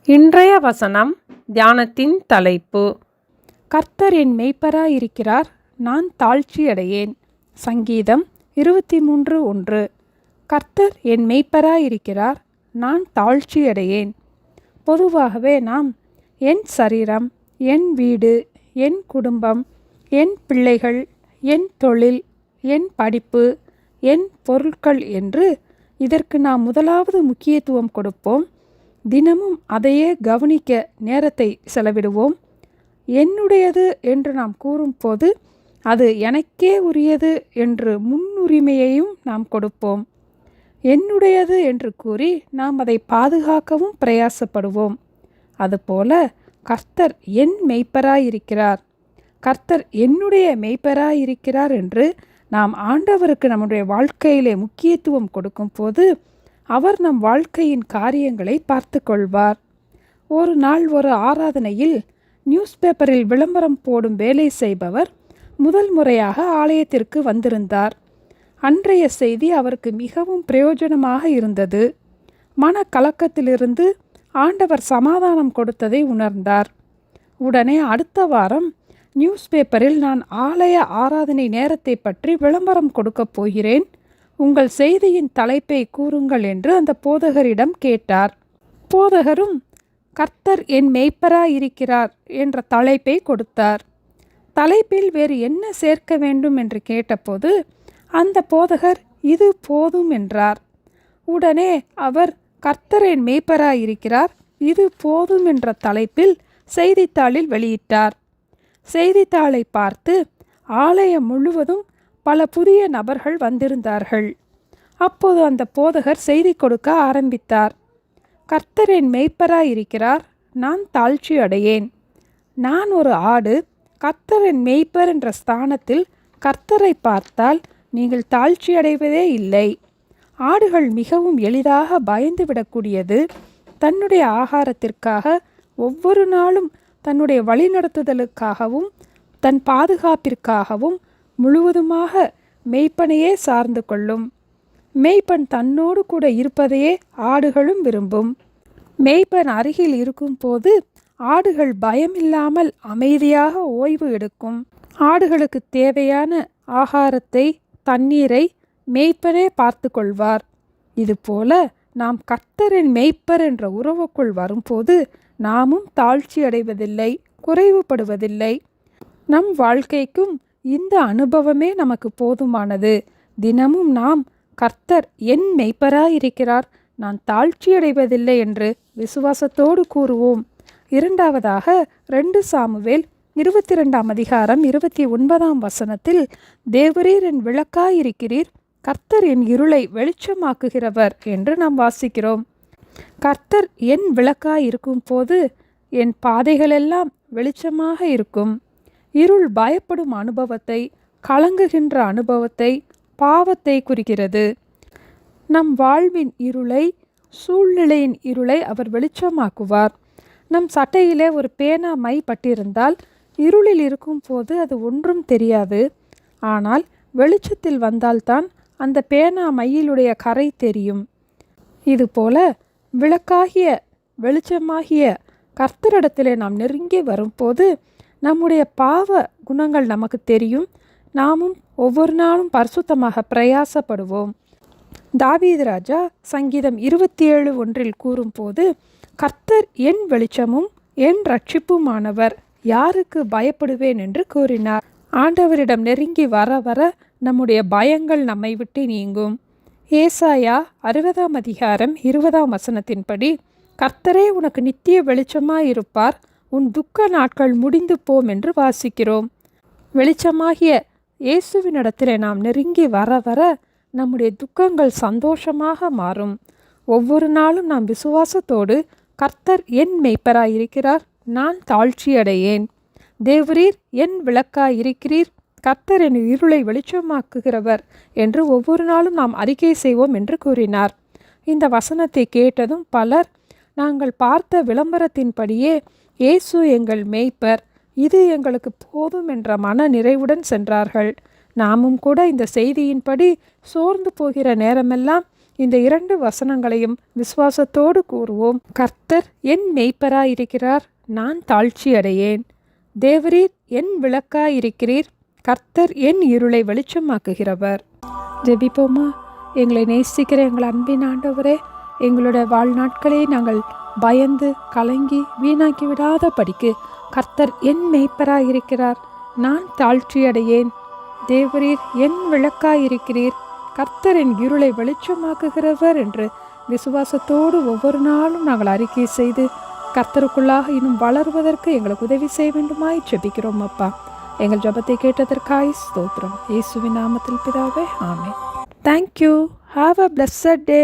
இன்றைய வசனம் தியானத்தின் தலைப்பு, கர்த்தர் என் மெய்ப்பராயிருக்கிறார், நான் தாழ்ச்சியடையேன். சங்கீதம் 23:1. கர்த்தர் என் மெய்ப்பராயிருக்கிறார், நான் தாழ்ச்சியடையேன். பொதுவாகவே நாம் என் சரீரம், என் வீடு, என் குடும்பம், என் பிள்ளைகள், என் தொழில், என் படிப்பு, என் பொருட்கள் என்று இதற்கு நாம் முதலாவது முக்கியத்துவம் கொடுப்போம். தினமும் அதையே கவனிக்க நேரத்தை செலவிடுவோம். என்னுடையது என்று நாம் கூறும்போது அது எனக்கே உரியது என்று முன்னுரிமையையும் நாம் கொடுப்போம். என்னுடையது என்று கூறி நாம் அதை பாதுகாக்கவும் பிரயாசப்படுவோம். அதுபோல கர்த்தர் என் மெய்ப்பராயிருக்கிறார், கர்த்தர் என்னுடைய மெய்ப்பராயிருக்கிறார் என்று நாம் ஆண்டவருக்கு நம்முடைய வாழ்க்கையிலே முக்கியத்துவம் கொடுக்கும் போது அவர் நம் வாழ்க்கையின் காரியங்களை பார்த்து கொள்வார். ஒரு நாள் ஒரு ஆராதனையில் நியூஸ் பேப்பரில் விளம்பரம் போடும் வேலை செய்பவர் முதல் முறையாக ஆலயத்திற்கு வந்திருந்தார். அன்றைய செய்தி அவருக்கு மிகவும் பிரயோஜனமாக இருந்தது. மனக்கலக்கத்திலிருந்து ஆண்டவர் சமாதானம் கொடுத்ததை உணர்ந்தார். உடனே அடுத்த வாரம் நியூஸ் பேப்பரில் நான் ஆலய ஆராதனை நேரத்தை பற்றி விளம்பரம் கொடுக்கப் போகிறேன், உங்கள் செய்தியின் தலைப்பை கூறுங்கள் என்று அந்த போதகரிடம் கேட்டார். போதகரும் கர்த்தர் என் மெய்ப்பராயிருக்கிறார் என்ற தலைப்பை கொடுத்தார். தலைப்பில் வேறு என்ன சேர்க்க வேண்டும் என்று கேட்டபோது அந்த போதகர் இது போதும் என்றார். உடனே அவர் கர்த்தர் என் மெய்ப்பராயிருக்கிறார், இது போதும் என்ற தலைப்பில் செய்தித்தாளில் வெளியிட்டார். செய்தித்தாளை பார்த்து ஆலயம் முழுவதும் பல புதிய நபர்கள் வந்திருந்தார்கள். அப்போது அந்த போதகர் செய்தி கொடுக்க ஆரம்பித்தார். கர்த்தர் என் மெய்ப்பராயிருக்கிறார், நான் தாழ்ச்சி அடையேன். நான் ஒரு ஆடு, கர்த்தர் என் மெய்ப்பர் என்ற ஸ்தானத்தில் கர்த்தரை பார்த்தால் நீங்கள் தாழ்ச்சி அடைவதே இல்லை. ஆடுகள் மிகவும் எளிதாக பயந்து விடக்கூடியது. தன்னுடைய ஆகாரத்திற்காக ஒவ்வொரு நாளும் தன்னுடைய வழிநடத்துதலுக்காகவும் தன் பாதுகாப்பிற்காகவும் முழுவதுமாக மெய்ப்பனையே சார்ந்து கொள்ளும். மெய்ப்பன் தன்னோடு கூட இருப்பதையே ஆடுகளும் விரும்பும். மெய்ப்பன் அருகில் இருக்கும் போது ஆடுகள் பயமில்லாமல் அமைதியாக ஓய்வு எடுக்கும். ஆடுகளுக்கு தேவையான ஆகாரத்தை, தண்ணீரை மெய்ப்பனே பார்த்து கொள்வார். இதுபோல நாம் கர்த்தரின் மெய்ப்பர் என்ற உறவுக்குள் வரும்போது நாமும் தாழ்ச்சி அடைவதில்லை, குறைவுபடுவதில்லை. நம் வாழ்க்கைக்கும் இந்த அனுபவமே நமக்கு போதுமானது. தினமும் நாம் கர்த்தர் என் மெய்ப்பராயிருக்கிறார், நான் தாழ்ச்சியடைவதில்லை என்று விசுவாசத்தோடு கூறுவோம். இரண்டாவதாக 2 சாமுவேல் 22 29 தேவரீர் என் விளக்காயிருக்கிறீர், கர்த்தர் என் இருளை வெளிச்சமாக்குகிறவர் என்று நாம் வாசிக்கிறோம். கர்த்தர் என் விளக்காயிருக்கும் போது என் பாதைகளெல்லாம் வெளிச்சமாக இருக்கும். இருள் பயப்படும் அனுபவத்தை, கலங்குகின்ற அனுபவத்தை, பாவத்தை குறிக்கிறது. நம் வாழ்வின் இருளை, சூழ்நிலையின் இருளை அவர் வெளிச்சமாக்குவார். நம் சட்டையிலே ஒரு பேனா மை பட்டிருந்தால் இருளில் இருக்கும் போது அது ஒன்றும் தெரியாது. ஆனால் வெளிச்சத்தில் வந்தால்தான் அந்த பேனா மையிலுடைய கரை தெரியும். இதுபோல விளக்காகிய வெளிச்சமாகிய கர்த்தரிடத்திலே நாம் நெருங்கி வரும்போது நம்முடைய பாவ குணங்கள் நமக்கு தெரியும். நாமும் ஒவ்வொரு நாளும் பரிசுத்தமாக பிரயாசப்படுவோம். தாவீது ராஜா சங்கீதம் 27:1 கூறும்போது கர்த்தர் என் வெளிச்சமும் என் ரட்சிப்புமானவர், யாருக்கு பயப்படுவேன் என்று கூறினார். ஆண்டவரிடம் நெருங்கி வர வர நம்முடைய பயங்கள் நம்மை விட்டு நீங்கும். ஏசாயா 60:20 கர்த்தரே உனக்கு நித்திய வெளிச்சமாயிருப்பார், உன் துக்க நாட்கள் முடிந்து போம் என்று வாசிக்கிறோம். வெளிச்சமாகிய இயேசுவினிடத்திலே நாம் நெருங்கி வர வர நம்முடைய துக்கங்கள் சந்தோஷமாக மாறும். ஒவ்வொரு நாளும் நாம் விசுவாசத்தோடு கர்த்தர் என் மெய்ப்பராயிருக்கிறார், நான் தாழ்ச்சியடையேன். தேவரீர் என் விளக்காயிருக்கிறீர், கர்த்தர் என் இருளை வெளிச்சமாக்குகிறவர் என்று ஒவ்வொரு நாளும் நாம் அறிக்கை செய்வோம் என்று கூறினார். இந்த வசனத்தை கேட்டதும் பலர் நாங்கள் பார்த்த விளம்பரத்தின்படியே இயேசு எங்கள் மேய்ப்பர், இது எங்களுக்கு போதும் என்ற மன நிறைவுடன் சென்றார்கள். நாமும் கூட இந்த செய்தியின்படி சோர்ந்து போகிற நேரமெல்லாம் இந்த 2 வசனங்களையும் விசுவாசத்தோடு கூறுவோம். கர்த்தர் என் மேய்ப்பராயிருக்கிறார், நான் தாழ்ச்சி அடையேன். தேவரீர் என் விளக்காயிருக்கிறீர், கர்த்தர் என் இருளை வெளிச்சமாக்குகிறவர். ஜெபிப்போமா. எங்களை நேசிக்கிற எங்கள் அன்பின் ஆண்டவரே, எங்களுடைய வாழ்நாட்களை நாங்கள் பயந்து கலங்கி வீணாக்கி விடாத படிக்கு கர்த்தர் என் மேய்ப்பராயிருக்கிறார், நான் தாழ்ச்சி அடையேன். தேவரீர் என் விளக்காயிருக்கிறீர், கர்த்தர் என் இருளை வெளிச்சமாக்குகிறவர் என்று விசுவாசத்தோடு ஒவ்வொரு நாளும் நாங்கள் அறிக்கை செய்து கர்த்தருக்குள்ளாக இன்னும் வளருவதற்கு எங்களுக்கு உதவி செய்ய வேண்டுமாய் ஜெபிக்கிறோம் அப்பா. எங்கள் ஜெபத்தை கேட்டதற்காய் ஸ்தோத்திரம். இயேசுவின் நாமத்தில் பிதாவே, ஆமென். Thank you. Have a blessed day.